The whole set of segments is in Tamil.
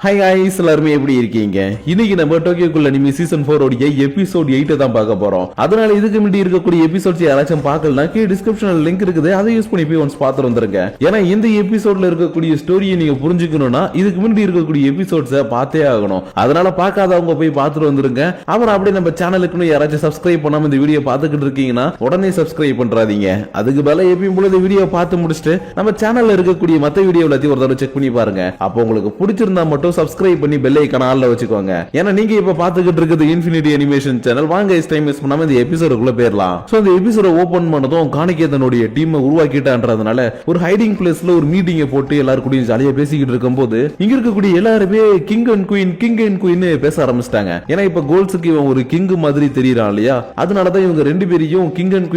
ஹாய் guys, எல்லாருமே எப்படி இருக்கீங்க? இன்னைக்கு நம்ம டோக்கியோக்குள்ள அனிமி சீசன் 4 உடைய எபிசோட் 8 தான் பார்க்க போறோம். அதனால இதுக்கு முன்னாடி இருக்கக்கூடிய எபிசோட்ஸ் யாராச்சும் பார்க்கலனா கீழ டிஸ்கிரிப்ஷன்ல லிங்க் இருக்குது, அதை யூஸ் பண்ணி போய் ஒன்ஸ் பார்த்து வந்துருங்க. ஏன்னா இந்த எபிசோட்ல இருக்கக்கூடிய ஸ்டோரியை நீங்க புரிஞ்சுக்கணும்னா இதுக்கு முன்னாடி இருக்கக்கூடிய எபிசோட்ஸை பார்த்தே ஆகணும். அதனால பார்க்காதவங்க போய் பார்த்துட்டு வந்துருங்க. அப்புறம் அப்படியே நம்ம சேனலுக்கு யாராச்சும் சப்ஸ்கிரைப் பண்ணாம இந்த வீடியோ பார்த்துக்கிட்டு இருக்கீங்கன்னா உடனே சப்ஸ்கிரைப் பண்றாதீங்க. அதுக்கு மேல எப்பயும் போல இந்த வீடியோ பார்த்து முடிச்சுட்டு நம்ம சேனல்ல இருக்கக்கூடிய மத்த வீடியோ எல்லாத்தையும் ஒரு தடவை செக் பண்ணி பாருங்க. அப்போ உங்களுக்கு பிடிச்சிருந்தா மட்டும் சப்ஸ்கிரைப் பண்ணி பெல் ஐகான் ஆல்ல வச்சுக்கோங்க. ஏன்னா நீங்க இப்ப பாத்துக்கிட்டு இருக்குது இன்ஃபினிட்டி அனிமேஷன் சேனல். வாங்க டைம் வேஸ்ட் பண்ணாம இந்த எபிசோடுக்குள்ள போயிரலாம். சோ இந்த எபிசோட ஓபன் பண்ணதும் காணிக்கே தன்னுடைய டீமை உருவாக்கிட்டான்றதுனால ஒரு ஹைடிங் பிளேஸ்ல ஒரு மீட்டிங்கை போட்டு எல்லாரும் கூட ஜாலியா பேசிக்கிட்டு இருக்கும்போது இங்க இருக்கக்கூடிய எல்லாருமே கிங் அண்ட் குயின் பேச ஆரம்பிச்சிட்டாங்க. ஏன்னா இப்ப கோல்ஸுக்கு இவன் ஒரு கிங் மாதிரி தெரியறான் இல்லையா, அதனாலதான் இவங்க ரெண்டு பேரையும் கிங் அண்ட்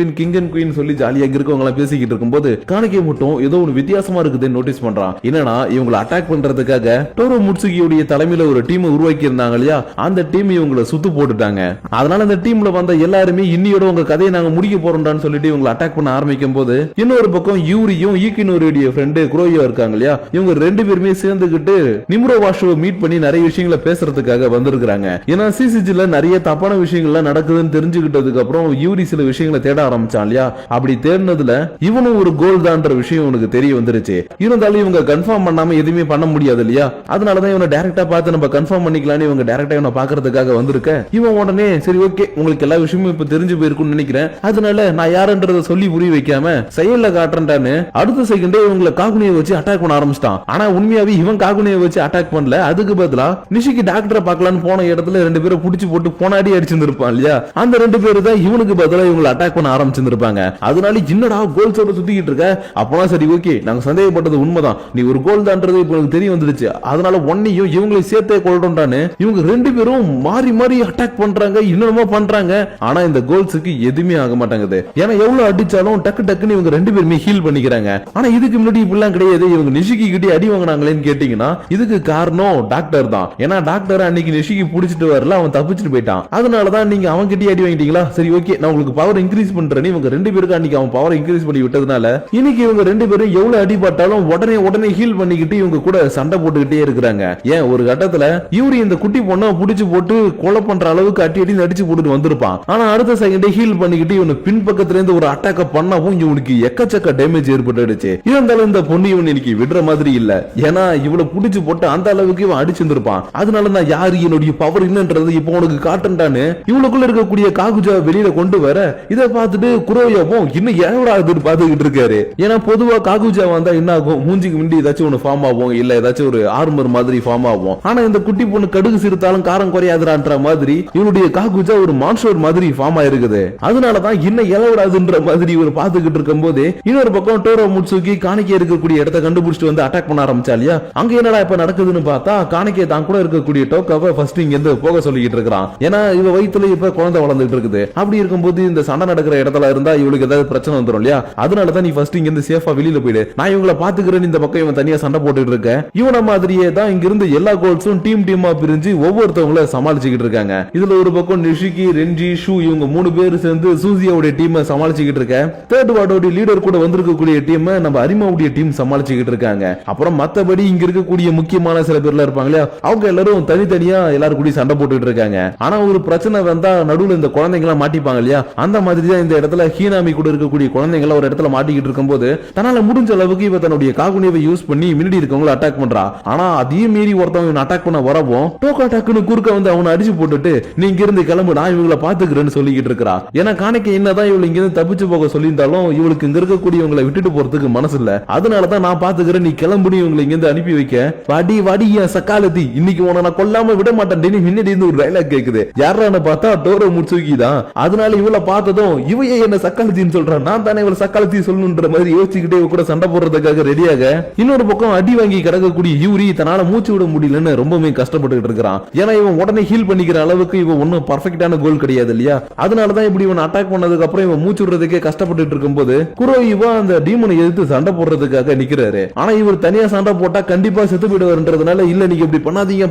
குயின் சொல்லி ஜாலியா இருக்கவங்க எல்லாம் பேசிக்கிட்டு இருக்கும்போது காணிக்கே மட்டும் ஏதோ ஒரு வித்தியாசமா இருக்குதுன்னு நோட்டீஸ் பண்றான். என்னன்னா இவங்களை அட்டாக் பண்றதுக்காக டோரோ முட்சுகியோட தலைமையில ஒரு டீம் உருவாக்கி இருந்தாங்க இல்லையா, அந்த டீம் இவங்களை சுத்து போட்டுட்டாங்க. அதனால அந்த டீம்ல வந்த எல்லாருமே இன்னியோட உங்க கதையை நாங்க முடிக்க போறோம்டான்னு சொல்லிட்டு இவங்களை அட்டாக் பண்ண ஆரம்பிக்கும் போது இன்னொரு பக்கம் யூரியும் ஈக்கினோருடைய ஃப்ரெண்டு குரோயோ இருக்காங்க இல்லையா, இவங்க ரெண்டு பேருமே சேர்ந்துகிட்டு நிமுரோ வாஷோவை மீட் பண்ணி நிறைய விஷயங்களை பேசுறதுக்காக வந்திருக்காங்க. ஏன்னா சிசிஜில நிறைய தப்பான விஷயங்கள்லாம் நடக்குதுன்னு தெரிஞ்சுக்கிட்டதுக்கு அப்புறம் யூரி சில விஷயங்களை தேட ஆரம்பிச்சான் இல்லையா, அப்படி தேடினதுல இவனும் ஒரு கோல் தான்ற விஷயம் உனக்கு தெரிய வந்துருச்சு. இருந்தாலும் இவங்க கன்ஃபார்ம் பண்ணாம எதுவுமே பண்ண முடியாது இல்லையா, அதனாலதான் இவனை டைரக்டா பார்த்து நம்ம கன்ஃபார்ம் பண்ணிக்கலாம்னு இவங்க டைரக்டா இவனை பாக்குறதுக்காக வந்திருக்க. இவன் உடனே சரி ஓகே உங்களுக்கு எல்லா விஷயமும் இப்ப தெரிஞ்சு போயிருக்கும்னு நினைக்கிறேன், அதனால நான் யாருன்றத சொல்லி புரிய வைக்காம செயல்ல காட்டுறேன்டான்னு அடுத்த செகண்டே இவங்களை காகுனியை வச்சு அட்டாக் பண்ண ஆரம்பிச்சிட்டான். ஆனா உண்மையாவே இவன் காகுனியை வச்சு அட்டாக் பண்ணல, அதுக்கு பதிலா நிஷிக்கு டாக்டரை பார்க்கலான்னு போன இடத்துல ரெண்டு பேரும் புடிச்சு போட்டு போனாடி அடிச்சிருந்திருப்பான் இல்லையா, அந்த ரெண்டு பேரு தான் இவனுக்கு பதிலா இவங்களை அட்டாக் பண்ண ஆரம்பிச்சிருந்திருப்பாங்க. அதனால என்னடா கோல்ஸோட சுத்திக்கிட்டு இருக்க, அப்பனா சரி ஓகே நாங்க சந்தேகப்பட்டது உண்மைதான், நீ ஒரு கோல் தான்றது இப்ப எனக்கு தெரிய வந்துருச்சு, அதனால ஒன்னையும் இவங்களை சேர்த்தே கொள்றோம்டான்னு இவங்க ரெண்டு பேரும் மாறி மாறி அட்டாக் பண்றாங்க, இன்னொருமா பண்றாங்க. ஆனா இந்த கோல்ஸுக்கு எதுவுமே ஆக மாட்டாங்குது. ஏன்னா எவ்வளவு அடிச்சாலும் டக்கு டக்குன்னு இவங்க ரெண்டு பேருமே ஹீல் பண்ணிக்கிறாங்க. ஆனா இதுக்கு முன்னாடி இப்படிலாம் கிடையாது. இவங்க நிஷிக்கு கிட்ட அடி வாங்கினாங்களேன்னு கேட்டீங்கன்னா இதுக்கு காரணம் டாக்டர் தான். ஏன்னா டாக்டர் அன்னைக்கு நிஷிக்கு புடிச்சிட்டு வரல, அவன் தப்பிச்சுட்டு போயிட்டான். அதனாலதான் நீங்க அவன் கிட்டே அடி வாங்கிட்டீங்களா, சரி ஓகே நான் உங்களுக்கு பவர் இன்க்ரீஸ் பண்றேன்னு இவங்க ரெண்டு பேருக்கு அன்னைக்கு அவன் பவர் இன்க்ரீஸ் பண்ணி விட்டதுனால இன்னைக்கு இவங்க ரெண்டு பேரும் எவ்வளவு அடிபட்டாலும் உடனே ஹீல் பண்ணிக்கிட்டு இவங்க கூட சண்டை போட்டுக்கிட்டே இருக்கிறாங்க. ஏன் ஒரு கட்டத்துல யூரி இந்த குட்டி பொண்ணை புடிச்சு போட்டு கொலை பண்ற அளவுக்கு அடி அடிச்சு போட்டு வந்திருப்பான். ஆனா அடுத்த செகண்டே ஹீல் பண்ணிக்கிட்டு இவனு பின்பக்கத்துல இருந்து ஒரு அட்டாக்க பண்ணவும் இவனுக்கு எக்கச்சக்க டேமேஜ் ஏற்பட்டுடுச்சு. இருந்தாலும் இந்த பொண்ணு இவன் இன்னைக்கு விடுற மாதிரி இல்ல. ஏன்னா இவளை புடிச்சு போட்டு அந்த அளவுக்கு இவன் அடிச்சிருந்திருப்பான். அதனால நான் யாரு என்னுடைய பவர் என்னன்றது இப்ப உனக்கு காட்டுன்றான்னு இவளுக்குள்ள இருக்கக்கூடிய காகுஜா வெளியில கொண்டு வர இதை பார்த்துட்டு குரோயோவும் இன்னும் ஏழாவதுன்னு பாத்துக்கிட்டு இருக்காரு. ஏன்னா பொதுவா காகுஜா வந்தா என்ன ஆகும், மூஞ்சிக்கு முன்னாடி ஏதாச்சும் ஒண்ணு ஃபார்ம் ஆகும், இல்ல ஏதாச்சும் ஒரு ஆர்மர் மாதிரி ஃபார்ம் ஆகும். ஆனா இந்த குட்டி பொண்ணு கடுகு சிறுத்தாலும் காரம் குறையாதுன்ற மாதிரி இவனுடைய காகுஜா ஒரு மான்ஸ்டர் மாதிரி ஃபார்ம் ஆயிருக்குது. அதனாலதான் இன்னும் எழவிடாதுன்ற மாதிரி இவர் பாத்துக்கிட்டு இருக்கும் போது இன்னொரு பக்கம் டோரோ முட்சுகி காணிக்கே இருக்கக்கூடிய இடத்தை கண்டுபிடிச்சிட்டு வந்து அட்டாக் பண்ண ஆரம்பிச்சா இல்லையா, அங்க என்னடா இப்ப நடக்குதுன்னு பார்த்தா காணிக்கே தான் கூட இருக்கக்கூடிய டோக்காவை ஃபர்ஸ்ட் இங்க இருந்து போக சொல்லிட்டு இருக்கான். ஏன்னா இவ வயித்துல இப்ப குழந்தை வளர்ந்துட்டு இருக்குது. அப்படி இருக்கும்போது இந்த சண்டை நடக்கிற இடத்துல இருந்தா இவளுக்கு ஏதாவது பிரச்சனை வந்துடும் இல்லையா, அதனாலதான் நீ ஃபர்ஸ்ட் இங்க இருந்து சேஃபா வெளியில போயிடு, நான் இவங்களை பாத்துக்கிறேன். இந்த பக்கம் இவன் தனியா சண்டை போட்டுட்டு இருக்க. இவன மாதிரியே தான் இங்க இருந்து எல்லா கோல்ஸும் டீமா பிரிஞ்சு ஒவ்வொருத்தவங்கள சமாளிச்சுக்கிட்டு இருக்காங்க. இதுல ஒரு பக்கம் நிஷிகி, ரென்ஜி, ஷூ இவங்க மூணு பேர் சேர்ந்து சூசியாவுடைய டீமை சமாளிச்சுக்கிட்டு இருக்க. தேர்ட் வார்டோட லீடர் கூட வந்திருக்கக்கூடிய டீம் நம்ம அரிமாவுடைய டீம் சமாளிச்சுக்கிட்டு இருக்காங்க. அப்புறம் மத்தபடி இங்க இருக்கக்கூடிய முக்கியமான சில பேர்ல இருப்பாங்க இல்லையா, அவங்க எல்லாரும் தனித்தனியா எல்லாரும் கூட சண்டை போட்டுட்டு இருக்காங்க. ஆனா ஒரு பிரச்சனை வந்தா நடுவுல இந்த குழந்தைங்க எல்லாம் மாட்டிப்பாங்க இல்லையா, அந்த மாதிரி தான் இந்த இடத்துல ஹீனாமி கூட இருக்கக்கூடிய குழந்தைங்க ஒரு இடத்துல மாட்டிக்கிட்டு இருக்கும் போது தன்னால முடிஞ்ச அளவுக்கு இவ தன்னுடைய காகுனியை யூஸ் பண்ணி மினிடி இருக்கவங்களை அட்டாக் பண்றா. ஆனா அதையும் மீறி ஒருத்தவங்க அட்டாக் பண்ண வரவும் டோக்கா டக்குன்னு குறுக்க வந்து அவனை அடிச்சு போட்டுட்டு நீங்க இருந்து கிளம்பு, நான் இவங்களை பாத்துக்கிறேன்னு சொல்லிக்கிட்டு இருக்கா. ஏன்னா காணிக்க என்னதான் இவளை இங்க இருந்து தப்பிச்சு போக சொல்லியிருந்தாலும் இவளுக்கு இங்க இருக்கக்கூடியவங்களை விட்டுட்டு போறதுக்கு மனசு இல்ல. அதனாலதான் நான் பாத்துக்கிறேன், நீ கிளம்புனி இவங்களை இங்க இருந்து அனுப்பி வைக்க. வாடி வாடி என் சக்காலத்தி, இன்னைக்கு உன நான் கொல்லாம விட மாட்டேன் முன்னாடி இருந்து ஒரு டைலாக் கேக்குது. யாரான்னு பார்த்தா டோரோ முட்சுகி தான். அதனால இவளை பார்த்ததும் இவையே என்ன சக்காலத்தின்னு சொல்றான், நான் தானே இவளை சக்காலத்தி சொல்லணுன்ற மாதிரி யோசிச்சுக்கிட்டே கூட சண்டை போடுறதுக்காக ரெடியாக. இன்னொரு பக்கம் அடி வாங்கி கிடக்கக்கூடிய யூரி தன்னால மூச்சு விட முடியலன்னு ரொம்பவே கஷ்டப்பட்டு இருக்கிறான். ஏன்னா இவன் உடனே ஹீல் பண்ணிக்கிற அளவுக்கு இவன் ஒன்னும் பர்ஃபெக்டான கோல் கிடையாது இல்லையா, அதனாலதான் இப்படி இவன் அட்டாக் பண்ணதுக்கு அப்புறம் இவன் மூச்சு விடுறதுக்கே கஷ்டப்பட்டு இருக்கும் போது குரோயிவா அந்த டீமனை எதிர்த்து சண்டை போடுறதுக்காக நிக்கிறாரு. ஆனா இவர் தனியா சண்டை போட்டா கண்டிப்பா செத்து போயிடுவாருன்றதுனால இல்ல நீங்க இப்படி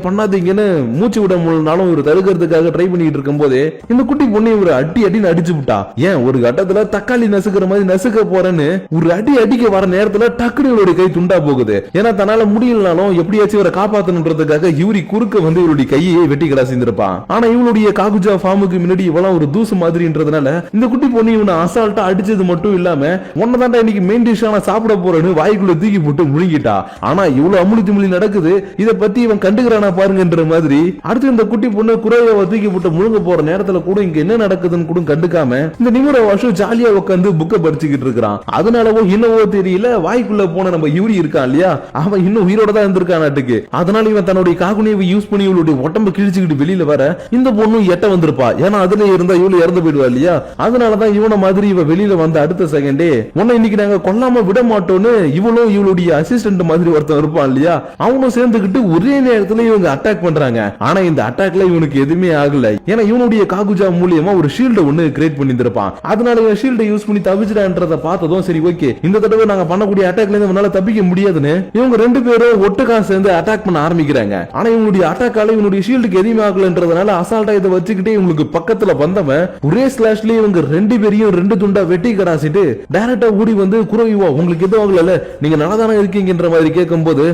பண்ணாதீங்கன்னு மூச்சு விட முடியலனாலும் இவர் தடுக்கிறதுக்காக ட்ரை பண்ணிட்டு இருக்கும் போது இந்த குட்டி பொண்ணு இவர் அடின்னு அடிச்சு விட்டா. ஏன் ஒரு கட்டத்துல தக்காளி நசுக்கிற மாதிரி நசுக்க போறேன்னு ஒரு அடிக்க வர நேரத்துல டக்குனு இவருடைய கை துண்டா போகுது. ஏன்னா தன்னால முடியலனாலும் எப்படியாச்சும் இவரை காப்பாத்தணுன்றதுக்காக யூரி குறுக்க வந்து இவளுடைய கையை வெட்டி கடாசிந்திருப்பான். ஆனா இவளுடைய காகுஜா ஃபார்முக்கு முன்னாடி இவெல்லாம் ஒரு தூசு மாதிரின்றதுனால இந்த குட்டி பொண்ணு இவனை அசால்ட்டா அடிச்சது மட்டும் இல்லாம ஒன்னதாண்டா இன்னைக்கு மெயின் டிஷ்ஷா நான் சாப்பிட போறேன்னு வாய்க்குள்ள தூக்கி போட்டு முழுங்கிட்டா. ஆனா இவ்வளவு அமுளி துமுளி நடக்குது, இத பத்தி இவன் கண்டுக்கிறானா பாருங்கன்ற மாதிரி அடுத்து இந்த குட்டி பொண்ணு குறைய தூக்கி போட்டு முழுங்க போற நேரத்துல கூட இங்க என்ன நடக்குதுன்னு கூட கண்டுக்காம இந்த நிமிர வாஷு ஜாலியா உட்காந்து புக்க படிச்சுக்கிட்டு இருக்கிறான். அதனாலவோ என்னவோ தெரியல வாய்க்குள்ள போன நம்ம யூரி இருக்கான் இல்லையா, அவன் இன்னும் உயிரோட தான் இருந்திருக்கான் நாட்டுக்கு. அதனால இவன் தன்னுடைய காகுனியை யூஸ் பண்ணி இவளுடைய உடம்பு கிழிச்சுக்கிட்டு வெளியில வர இந்த பொண்ணு எட்ட வந்திருப்பா. ஏன்னா அதுல இருந்தா இவளு இறந்து போயிடுவா இல்லையா. அதனாலதான் இவன மாதிரி இவ வெளியில வந்த அடுத்த செகண்டே உன்னை இன்னைக்கு நாங்க கொல்லாம விட மாட்டோம்னு இவளும் இவளுடைய அசிஸ்டன்ட் மாதிரி ஒருத்தன் இருப்பான் இல்லையா, அவனும் சேர்ந்துகிட்டு ஒரே நேரத்துல இவங்க அட்டாக் பண்றாங்க. ஆனா இந்த அட்டாக்ல இவனுக்கு எதுவுமே ஆகல. ஏன்னா இவனுடைய காகுஜா மூலியமா ஒரு ஷீல்ட ஒன்னு கிரியேட் பண்ணி இருப்பான். அதனால இவன் ஷீல்ட யூஸ் பண்ணி தப்பிச்சிடான்றத பார்த்ததும் சரி ஓகே இந்த தடவை நாங்க பண்ணக்கூடிய அட்டாக்ல இருந்து இவனால தப்பிக்க முடியாதுன்னு இவங்க ரெண்டு பேரும் ஒட்டுக்கா சேர்ந்து அட்டாக் பண்ண ஆரம்பிக்கிறாங்க. ஆனா இவனுடைய அட்டாக்கால இவனுடைய ஷீல்டுக்கு எதுவுமே ஆகலன்றதுனால அசால்ட்டா இதை வச்சுக்கிட்டே இவங்களுக்கு பக்கத்துல வந்தவன் ஒரே ஸ்லாஷ்லயே இவங்க ரெண்டு பேரையும் ரெண்டு துண்டா வெட்டி கடாசிட்டு டைரக்டா ஓடி வந்து குரோயுவா உங்களுக்கு எதுவும் ஆகல நீங்க நல்லா தானே இருக்கீங்கன்ற மாதிரி கேட்கும் போது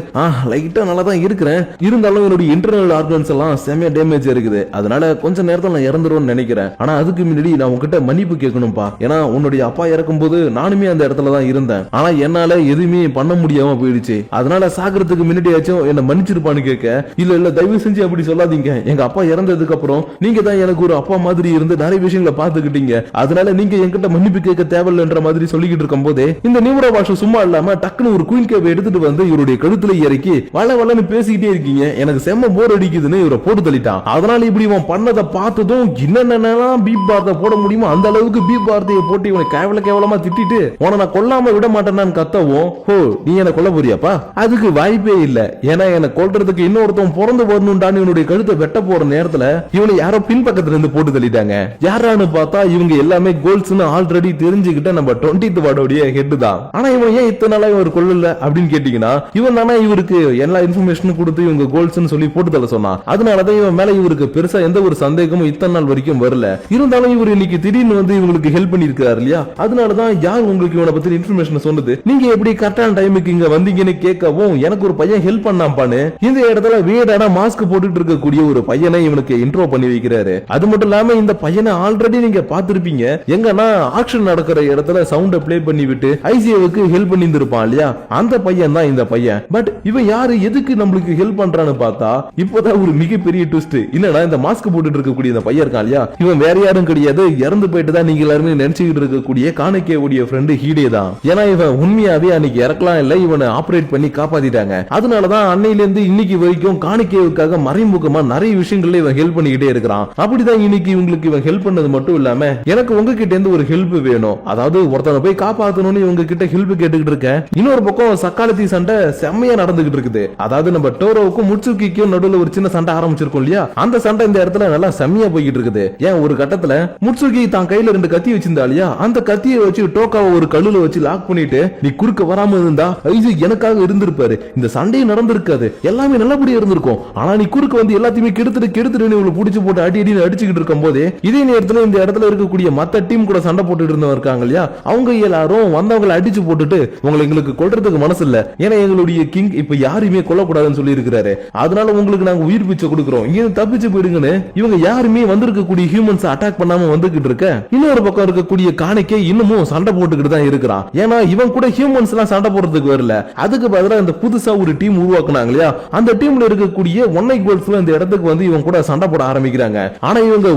லைட்டா நல்லா தான் இருக்கிறேன், இருந்தாலும் என்னுடைய இன்டர்னல் ஆர்கன்ஸ் எல்லாம் செமையா டேமேஜ் இருக்குது, அதனால கொஞ்ச நேரத்துல நான் இறந்துருவேன்னு நினைக்கிறேன். ஆனா அதுக்கு முன்னாடி நான் உங்ககிட்ட மன்னிப்பு கேட்கணும்பா. ஏன்னா உன்னுடைய அப்பா இறக்கும் போது நானுமே அந்த இடத்துல தான் இருந்தேன். ஆனா என்னால எதுவுமே பண்ண முடியாம போயிடுச்சு. அதனால சாகிறதுக்கு முன்னாடியாச்சும் என்ன மன்னிச்சிருப்பான்னு கேட்க, இல்ல தயவு செஞ்சு அப்படி சொல்லாதீங்க. எங்க அப்பா இறந்ததுக்கு அப்புறம் நீங்க தான் எனக்கு ஒரு அப்பா மாதிரி இருந்து நிறைய விஷயங்களை பாத்துக்கிட்டீங்க. அதனால நீங்க என்கிட்ட மன்னிப்பு கேட்க தேவையில்லைன்ற மாதிரி சொல்லிக்கிட்டு இருக்கும் போதே இந்த நிமிர வாஷு சும்மா இல்லாம டக்குன்னு ஒரு குயின் கேப் எடுத்துட்டு வந்து இவருடைய கழுத்துல இறக்கி வளன்னு பேசிக்கிட்டே இருக்கீங்க, எனக்கு செம்ம போர் அடிக்குதுன்னு இவரை போட்டு தள்ளிட்டான். அதனால இப்படி இவன் பண்ணதை பார்த்ததும் என்னென்னலாம் பீப் வார்த்தை போட முடியுமோ அந்த அளவுக்கு பீப் வார்த்தையை போட்டு இவனை கேவலமா திட்டிட்டு உன நான் கொல்லாம விட மாட்டேன்னு கத்தவும், ஹோ நீ என்ன கொல்ல போறியாப்பா, அதுக்கு வாய்ப்பே இல்ல. ஏன்னா என்ன கொல்றதுக்கு இன்னொருத்தன் பிறந்து வரணும்டான்னு இவனுடைய கழுத்தை வெட்ட போற நேரத்துல இவனை யாரோ பின்பக்கத்துல இருந்து போட்டு தள்ளிட்டாங்க. யாரான்னு பார்த்தா இவங்க எல்லாமே கோல்ஸ்னு ஆல்ரெடி தெரிஞ்சுக்கிட்ட நம்ம 20th வார்டோடைய ஹெட் தான். ஆனா இவன் ஏன் இத்தனை நாளா இவர் கொல்லல அப்படின்னு கேட்டீங்கன்னா இவன் தானே இவருக்கு எல்லா இன்ஃபர்மேஷனும் கொடுத்து இவங்க கோல்ஸ்னு சொல்லி போட்டு தள்ள சொன்னான். அதனாலதான் இவன் மேல இவருக்கு பெருசா எந்த ஒரு சந்தேகமும் இத்தனை நாள் வரைக்கும் வரல. இருந்தாலும் இவர் இன்னைக்கு திடீர்னு வந்து இவங்களுக்கு ஹெல்ப் பண்ணிருக்காரு இல்லையா, அதனாலதான் யார் உங்களுக்கு இவனை பத்தி இன்ஃபர்மேஷன் சொன்னது, நீங்க எப்படி கரெக்டான டைமுக்கு இங்க வந்தீங்கன்னு கேட்கவும் எனக்கு ஒரு பையன் ஹெல்ப் பண்ணாம்பான்னு இந்த இடத்துல வீடான மாஸ்க் போட்டுட்டு இருக்கக்கூடிய ஒரு பையனை இவனுக்கு இன்ட்ரோ பண்ணி வைக்கிறாரு. அது மட்டும் இல்லாம இந்த பையனை ஆல்ரெடி நீங்க பாத்திருப்பீங்க, எங்கன்னா ஆக்ஷன் நடக்கிற இடத்துல சவுண்ட பிளே பண்ணி விட்டு ஐசிஏவுக்கு ஹெல்ப் பண்ணி இருப்பான் இல்லையா, அந்த பையன் தான் இந்த பையன். பட் இவன் யாரு எதுக்கு நம்மளுக்கு ஹெல்ப் பண்றான்னு பார்த்தா இப்போதான் ஒரு மிகப்பெரிய ட்விஸ்ட். என்னடா இந்த மாஸ்க் போட்டுட்டு இருக்கக்கூடிய இந்த பையன் இருக்கான் இல்லையா, இவன் வேற யாரும் கிடையாது, இறந்து போயிட்டு தான் நீங்க எல்லாருமே நினைச்சுக்கிட்டு இருக்கக்கூடிய காணிக்கையுடைய ஃப்ரெண்டு ஹீடே தான். ஏன்னா இவன் உண்மையாவே அன்னைக்கு இறக்கலாம் இல்ல, இவனை ஆபரேட் பண்ணி காப்பாத்திட்டாங்க. அதனாலதான் அன்னையில இருந்து இன்னைக்கு வரைக்கும் காணிக்கைக்காக மறைமுகமா நிறைய விஷயங்கள்ல இவன் ஹெல்ப் பண்ணிக்கிட்டே இருக்கிறான். அப்படிதான் இன்னைக்கு இவங்களுக்கு இவன் ஹெல்ப் பண்ணது மட்டும் இல்லாம எனக்கு உங்ககிட்ட இருந்து ஒரு ஹெல்ப் வேணும், அதாவது ஒருத்தனை போய் காப்பாத்தணும்னு இவங்க கிட்ட ஹெல்ப் கேட்டுக்கிட்டு இருக்கேன். இன்னொரு பக்கம் சக்காலத்தி சண்டை செம்மையா நடந்துகிட்டு இருக்குது. அதாவது நம்ம டோரோவுக்கும் முட்சுகிக்கும் நடுவுல ஒரு சின்ன சண்டை ஆரம்பிச்சிருக்கோம் இல்லையா, அந்த சண்டை இந்த இடத்துல நல்லா செம்மையா போய்கிட்டு இருக்குது. ஏன் ஒரு கட்டத்துல முட்சுகி தான் கையில 2 கத்தி வச்சிருந்தா இல்லையா, அந்த கத்தியை வச்சு டோக்காவை ஒரு கல்லுல வச்சு லாக் பண்ணிட்டு நீ குறுக்க வராம இருந்தா ஐசு எனக்காக இருந்திருப்பாரு, இந்த சண்டையும் நடந்திருக்காது, எல்லாமே நல்லபடியா இருந்திருக்கும். ஆனா நீ குறுக்க வந்து எல்லாத்தையுமே கெடுத்துட்டு இவங்களை புடிச்சு போட்டு அடின்னு அடிச்சுக்கிட்டு இருக்கும் போதே இதே நேரத்துல இந்த இடத்துல இருக்கக்கூடிய மத்த டீம் கூட சண்டை போட்டுட்டு இருந்தவங்க இருக்காங்க இல்லையா, அவங்க எல்லாரும் வந்தவங்களை அடிச்சு போட்டுட்டு உங்களை எங்களுக்கு கொல்றதுக்கு மனசு இல்ல, ஏன்னா எங்களுடைய கிங் இப்ப யாருமே கொல்லக்கூடாதுன்னு சொல்லி இருக்கிறாரு, அதனால உங்களுக்கு நாங்க உயிர் பிச்சை கொடுக்கிறோம், இங்க தப்பிச்சு போயிடுங்கன்னு இவங்க யாருமே வந்திருக்கக்கூடிய ஹியூமன்ஸ் அட்டாக் பண்ணாம வந்துகிட்டு இருக்க. இன்னொரு பக்கம் இருக்கக்கூடிய காணிக்கை இன்னமும் சண்டை போட்டுக்கிட்டு தான் இருக்கிறான். ஏன்னா இவன் கூட ஹியூமன்ஸ் எல்லாம் சண்டை போடுறதுக்கு வரல, அதுக்கு பதிலா இந்த புதுசா ஒரு டீம் உருவாக்குனாங்க இல்லையா, அந்த டீம்ல இருக்கக்கூடிய ஒன்னை கோல்ஸ்ல இந்த இடத்துக்கு வந்து இவங்க கூட சண்டை போட ஆரம்பிக்கிறாங்க. ஆனா இவங்க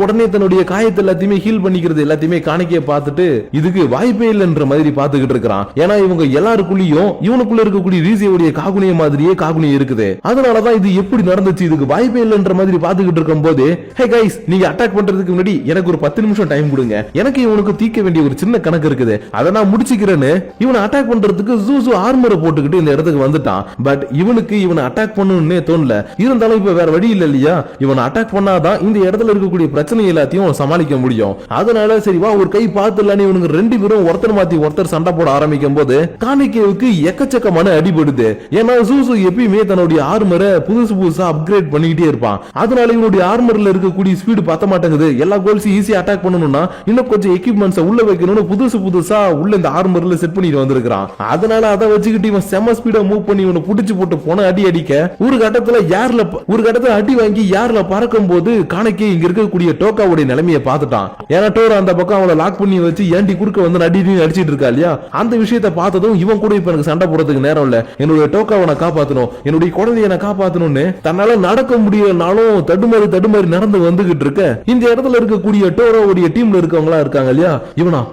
உடனே தன்னுடைய காயத்தை எல்லாத்தையுமே ஹீல் பண்ணிக்கிறது எல்லாத்தையுமே காணிக்கையை பார்த்துட்டு இதுக்கு வாய்ப்பே இல்லைன்ற மாதிரி பாத்துக்கிட்டு இருக்கிறான். ஏன்னா இவங்க எல்லாருக்குள்ளயும் இவனுக்குள்ள இருக்கக்கூடிய ரீசியோடைய காகுனிய மாதிரியே காகுனிய இருக்குது. அதனாலதான் இது எப்படி நடந்துச்சு, இதுக்கு வாய்ப்பே இல்லைன்ற மாதிரி பாத்துக்கிட்டு இருக்கும் போது ஹே கைஸ் நீங்க அட்டாக் பண்றதுக்கு முன்னாடி எனக்கு ஒரு 10 நிமிஷம் டைம் கொடுங்க, எனக்கு இவனுக்கு தீர்க்க வேண்டிய ஒரு சின்ன கணக்கு இருக்குது, அதை நான் முடிச்சுக்கிறேன்னு இவனை அட்டாக் பண்றதுக்கு ஜூசு ஆர்மரை போட்டுக்கிட்டு இந்த இடத்துக்கு வந்துட்டான். பட் இவனுக்கு இவனை அட்டாக் பண்ணணும்னே தோணல. இருந்தாலும் இப்ப வேற வழி இல்ல இல்லையா, இவனை அட்டாக் பண்ணாதான் இந்த இடத்துல இருக்கக்கூடிய பிரச்சனை எல்லாத்தையும் சமாளிக்க முடியும். அதனால சரி வா ஒரு கை பார்த்துலான்னு இவனுக்கு 2 பேரும் ஒருத்தர் மாத்தி ஒருத்தர் சண்டை போட ஆரம்பிக்கும் போது காணிக்கைக்கு எக்கச்சக்கமான அடிபடுது. ஏன்னா ஜூசு எப்பயுமே தன்னுடைய ஆர்மரை புதுசா அப்கிரேட் பண்ணிக்கிட்டே இருப்பான். அதனால இவனுடைய ஆர்மர்ல இருக்கக்கூடிய ஸ்பீடு பத்த மாட்டேங்குது, எல்லா கோல்ஸையும் ஈஸியா அட்டாக் பண்ணணும்னா இன்னும் கொஞ்சம் எக்யூப்மெண்ட்ஸ் உள்ள வைக்கணும்னு புதுசா உள்ள இந்த ஆர்மர்ல செட் பண்ணிட்டு வந்திருக்கான். அதனால அதை வச்சுக்கிட்டு இவன் செம ஸ்பீடா மூவ் பண்ணி இவனை புடிச்சு போட்டு போன பயங்கரமான அடி அடிக்க ஒரு கட்டத்துல அடி வாங்கி யார்ல பறக்கும் போது காணைக்கு இங்க இருக்கக்கூடிய டோக்காவுடைய நிலைமையை பார்த்துட்டான். ஏன்னா டோரா அந்த பக்கம் அவளை லாக் பண்ணி வச்சு ஏண்டி குறுக்க வந்து அடிச்சிட்டு இருக்கா இல்லையா, அந்த விஷயத்தை பார்த்ததும் இவன் கூட இப்ப எனக்கு சண்டை போடுறதுக்கு நேரம் இல்ல, என்னுடைய டோக்காவை நான் காப்பாத்தணும், என்னுடைய குழந்தைய நான் காப்பாத்தணும்னு தன்னால நடக்க முடியலனாலும் தடுமாறி நடந்து வந்துகிட்டு இருக்க இந்த இடத்துல இருக்கக்கூடிய டோராவுடைய டீம்ல இருக்கவங்களா இருக்காங்க இல்லையா,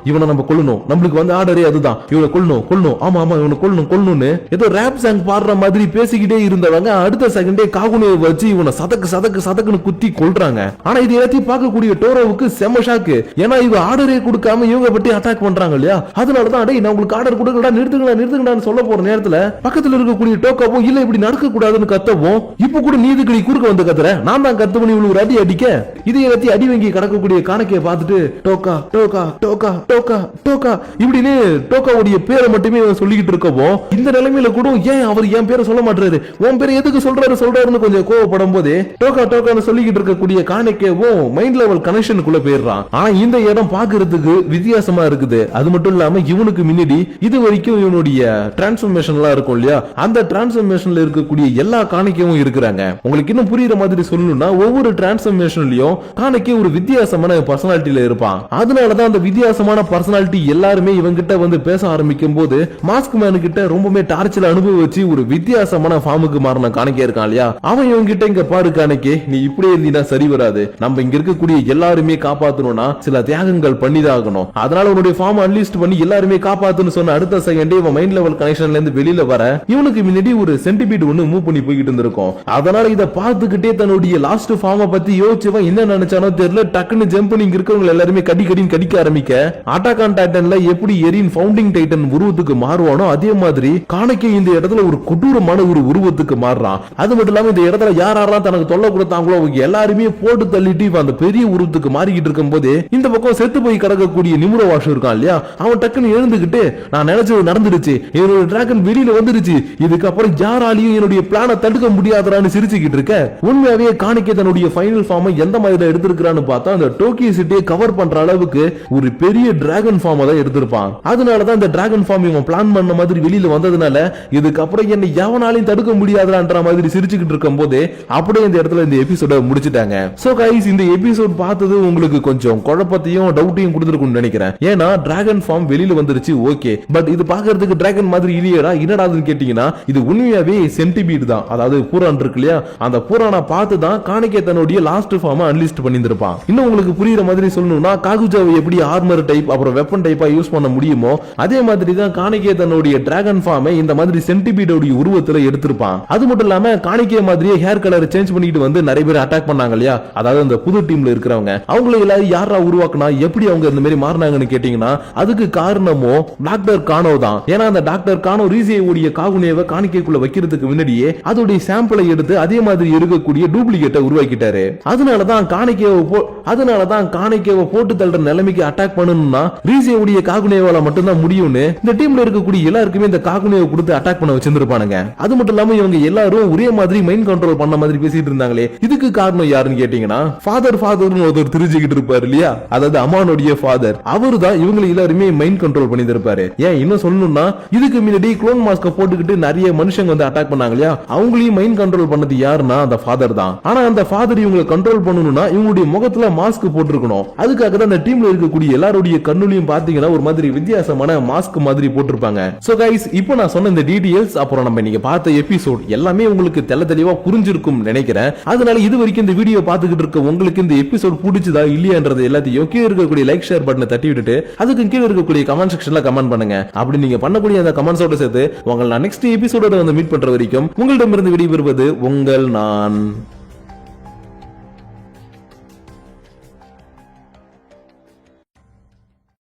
இவனை நம்ம கொல்லணும், நம்மளுக்கு வந்து ஆர்டரே அதுதான், இவனை கொல்லணும் ஆமா இவனை கொல்லணும்னு ஏதோ ரேப் சாங் பாடுற மாதிரி பேசிக்கிட்டே இருந்தவங்க அடுத்த செகண்டே காகுனியை வச்சு இவனை சதக்குன்னு குத்தி கொல்றாங்க. ஆனா இது எல்லாத்தையும் பார்க்கக்கூடிய டோரோவுக்கு செம ஷாக்கு. ஏன்னா இவ ஆர்டரே கொடுக்காம இவங்க பத்தி அட்டாக் பண்றாங்க இல்லையா, அதனாலதான் அடே நான் உங்களுக்கு ஆர்டர் கொடுக்கடா நிறுத்துங்கடான்னு சொல்ல போற நேரத்துல பக்கத்துல இருக்கக்கூடிய டோக்காவும் இல்ல இப்படி நடக்க கூடாதுன்னு கத்தவும், இப்ப கூட நீதிக்கடி குறுக்க வந்து கத்துற, நான் தான் கத்து பண்ணி இவளுக்கு அடி அடிக்க இதை எல்லாத்தையும் அடி வாங்கி கடக்கக்கூடிய காணக்கையை பார்த்துட்டு டோக்கா டோக்கா டோக்கா டோக்கா டோக்கா இப்படின்னு டோக்காவுடைய பேரை மட்டுமே சொல்லிக்கிட்டு இருக்கவும் இந்த நிலைமையில கூட ஏன் அவர் என் பேரை சொல்ல மாட்டாரு, உன் பேரை எதுக்கு சொல்றாருன்னு கொஞ்சம் கோவப்படும் போது டோக்கான்னு சொல்லிக்கிட்டு இருக்கக்கூடிய காணக்கேவும் மைண்ட் லெவல் கனெக்ஷனுக்குள்ள போயிடுறான். ஆனா இந்த இடம் பாக்குறதுக்கு வித்தியாசமா இருக்குது. அது மட்டும் இல்லாம இவனுக்கு முன்னாடி இது வரைக்கும் இவனுடைய டிரான்ஸ்ஃபர்மேஷன் எல்லாம் இருக்கும் இல்லையா, அந்த டிரான்ஸ்ஃபர்மேஷன்ல இருக்கக்கூடிய எல்லா காணிக்கவும் இருக்கிறாங்க. உங்களுக்கு இன்னும் புரியுற மாதிரி சொல்லணும்னா ஒவ்வொரு டிரான்ஸ்ஃபர்மேஷன்லயும் காணிக்கை ஒரு வித்தியாசமான பர்சனாலிட்டியில இருப்பான். அதனாலதான் அந்த வித்தியாசமான பர்சனாலிட்டி எல்லாருமே இவங்கிட்ட வந்து பேச ஆரம்பிக்கும் போது மாஸ்க் மேனு கிட்ட ரொம்பவே டார்ச்சர் அனுபவிச்சு ஒரு வித்தியாசமான ஃபார்முக்கு மாறின காணிக்கை இருக்கான் இல்லையா, அவன் இவங்கிட்ட இங்க பாரு காணிக்கை நீ இப்படியே இருந்தீனா சரி வராது, நம்ம இங்க இருக்கக்கூடிய எல்லாருமே காப்பாத்தணும்னா சில தியாகங்கள் பண்ணிதான் ஆகணும், அதனால உன்னுடைய ஃபார்ம் அன்லிஸ்ட் பண்ணி எல்லாருமே காப்பாத்துன்னு சொன்ன அடுத்த செகண்டே இவன் மைண்ட் லெவல் கனெக்ஷன்ல இருந்து வெளியில வர இவனுக்கு முன்னாடி ஒரு சென்டிபீட் ஒன்னு மூவ் பண்ணி போய்கிட்டு இருந்திருக்கும். அதனால இத பார்த்துக்கிட்டே தன்னுடைய லாஸ்ட் ஃபார்மை பத்தி யோசிச்சவன் என்ன நினைச்சானோ தெரியல, டக்குன்னு ஜம்ப் பண்ணி இருக்கவங்க எல்லாருமே கடிக்க ஆரம்பிக்க அட்டாக் ஆன் டைட்டன்ல எப்படி எரின் ஃபவுண்டிங் டைட்டன் உருவத்துக்கு மாறுவானோ அதே மாதிரி காணிக்கை இந்த இடத்துல ஒரு கொடூரமான ஒரு உருவத்துக்கு மாறுறான். அது மட்டும் இல்லாம இந்த இடத்துல யாரெல்லாம் தனக்கு தொல்லை கொடுத்தாங்களோ அவங்க எல்லாருமே போட்டு தள்ளிட்டு அந்த பெரிய உருவத்துக்கு மாறிக்கிட்டு இருக்கும் போது இந்த பக்கம் செத்து போய் கிடக்கக்கூடிய நிமுர வாஷம் இருக்கான் இல்லையா, அவன் டக்குன்னு எழுந்துகிட்டு நான் நினைச்சது நடந்துருச்சு, என்னோட டிராகன் வெளியில வந்துருச்சு, இதுக்கப்புறம் யாராலையும் என்னுடைய பிளான தடுக்க முடியாதான்னு சிரிச்சுக்கிட்டு இருக்க உண்மையாவே காணிக்கை தன்னுடைய ஃபைனல் ஃபார்மை எந்த மாதிரி எடுத்திருக்கிறான்னு பார்த்தா அந்த டோக்கியோ சிட்டியை கவர் பண்ற அளவுக்கு ஒரு பெரிய டிராகன் ஃபார்மை தான் எடுத்திருப்பான். அதனாலதான் இந்த டிராகன் ஃபார்ம் இவன் பிளான் பண்ண மாதிரி வெளியில வந்ததுனால இதுக்கப்புறம் என்னை எவனாலையும் தடுக்க முடியாதான்ற மாதிரி சிரிச்சுக்கிட்டு இருக்கும் போது அப்படியே இந்த இடத்துல இந்த எபிசோட முடிச்சிட்டாங்க. சோ கைஸ் இந்த எபிசோட் பார்த்தது உங்களுக்கு கொஞ்சம் குழப்பத்தையும் டவுட்டையும் கொடுத்துருக்கும்னு நினைக்கிறேன். ஏன்னா டிராகன் ஃபார்ம் வெளியில வந்துருச்சு ஓகே, பட் இது பாக்குறதுக்கு டிராகன் மாதிரி இல்லையடா என்னடாதுன்னு கேட்டீங்கன்னா இது உண்மையாவே சென்டிபீட் தான், அதாவது பூரான் இருக்கு இல்லையா, அந்த பூரானை பார்த்து தான் காணிக்கை தன்னுடைய லாஸ்ட் ஃபார்மை அன்லிஸ்ட் பண்ணியிருப்பான். இன்னும் உங்களுக்கு புரியுற மாதிரி சொல்லணும்னா காகுஜாவை எப்படி ஆர்மர் டைப் அப்புறம் வெப்பன் டைப்பா யூஸ் பண்ண முடியுமோ அதே மாதிரி தான் காணிக்கை தன்னுடைய டிராகன் ஃபார்மை இந்த மாதிரி சென்டிபீடோட உருவத்துல எடுத்திருப்பான். அது மட்டும் இல்லாம காணிக்கை மாதிரியே ஹேர் கலர் சேஞ்ச் பண்ணிட்டு வந்து நிறைய பேர் அட்டாக் பண்ணாங்க இல்லையா, அதாவது அந்த புது டீம்ல இருக்கிறவங்க அவங்களை எல்லாரும் யாரா உருவாக்குனா எப்படி அவங்க இந்த மாதிரி மாறினாங்கன்னு கேட்டீங்கன்னா அதுக்கு காரணமோ டாக்டர் கானோ தான். ஏன்னா அந்த டாக்டர் கானோ ரீசியோடைய காகுனேவை காணிக்கைக்குள்ள வைக்கிறதுக்கு முன்னாடியே அதோடைய சாம்பிளை எடுத்து அதே மாதிரி இருக்கக்கூடிய டூப்ளிகேட்டை உருவாக்கிட்டாரு. அதனாலதான் காணிக்கையை போட்டு தள்ளுற நிலைமைக்கு அட்டாக் பண்ணணும்னா ரீசியோடைய காகுனேவால மட்டும்தான் முடியும்னு இந்த டீம்ல இருக்கக்கூடிய எல்லாருக்குமே இந்த காகுனேவை கொடுத்து அட்டாக் பண்ண வச்சிருப்பானுங்க. அது மட்டும் இல்லாம இவங்க எல்லாரும் ஒரே மாதிரி மைண்ட் கண்ட்ரோல் பண்ண மாதிரி பேசிட்டு இருந்தாங்களே இதுக்கு காரணம் யாருன்னு கேட்டீங்கன்னா ஃபாதர் ஒருத்தர் தெரிஞ்சுக்கிட்டு இருப்பாரு இல்லையா, அதாவது அமானுடைய ஃபாதர், அவரு தான் இவங்களை எல்லாருமே மைண்ட் கண்ட்ரோல் பண்ணி இருப்பாரு. ஏன் இன்னும் சொல்லணும்னா இதுக்கு முன்னாடி குளோன் மாஸ்க போட்டுக்கிட்டு நிறைய மனுஷங்க வந்து அட்டாக் பண்ணாங்க இல்லையா, அவங்களையும் மைண்ட் கண்ட்ரோல் பண்ணது யாருன்னா அந்த ஃபாதர் தான். ஆனா அந்த ஃபாதர் இவங்களை கண்ட்ரோல் பண்ணணும்னா இவங்களுடைய முகத்துல மாஸ்க் போட்டுருக்கணும். அதுக்காக தான் அந்த டீம்ல இருக்கக்கூடிய எல்லாருடைய கண்ணுலையும் பாத்தீங்கன்னா ஒரு மாதிரி வித்தியாசமான மாஸ்க் மாதிரி போட்டிருப்பாங்க. சோ கைஸ் இப்போ நான் சொன்ன இந்த டீடைல்ஸ் அப்புறம் நம்ம நீங்க பார்த்த எபிசோட் எல்லாமே உங்களுக்கு தெளிவா புரிஞ்சிருக்கும் நினைக்கிறேன். அதனால இது வரைக்கும் இந்த வீடியோ பார்த்துக்கிட்டு இருக்க உங்களுக்கு இந்த எபிசோட் பிடிச்சதா இல்லையான்றது எல்லாத்தையும் கீழே இருக்கக்கூடிய லைக் ஷேர் பட்டனை தட்டி விட்டுட்டு அதுக்கு கீழே இருக்கக்கூடிய கமெண்ட் செக்ஷன்ல கமெண்ட் பண்ணுங்க. அப்படி நீங்க பண்ணக்கூடிய அந்த கமெண்ட்ஸோட சேர்த்து உங்களை நான் நெக்ஸ்ட் எபிசோட வந்து மீட் பண்ற வரைக்கும் உங்களிடமிருந்து விடைபெறுவது உங்கள் நான்.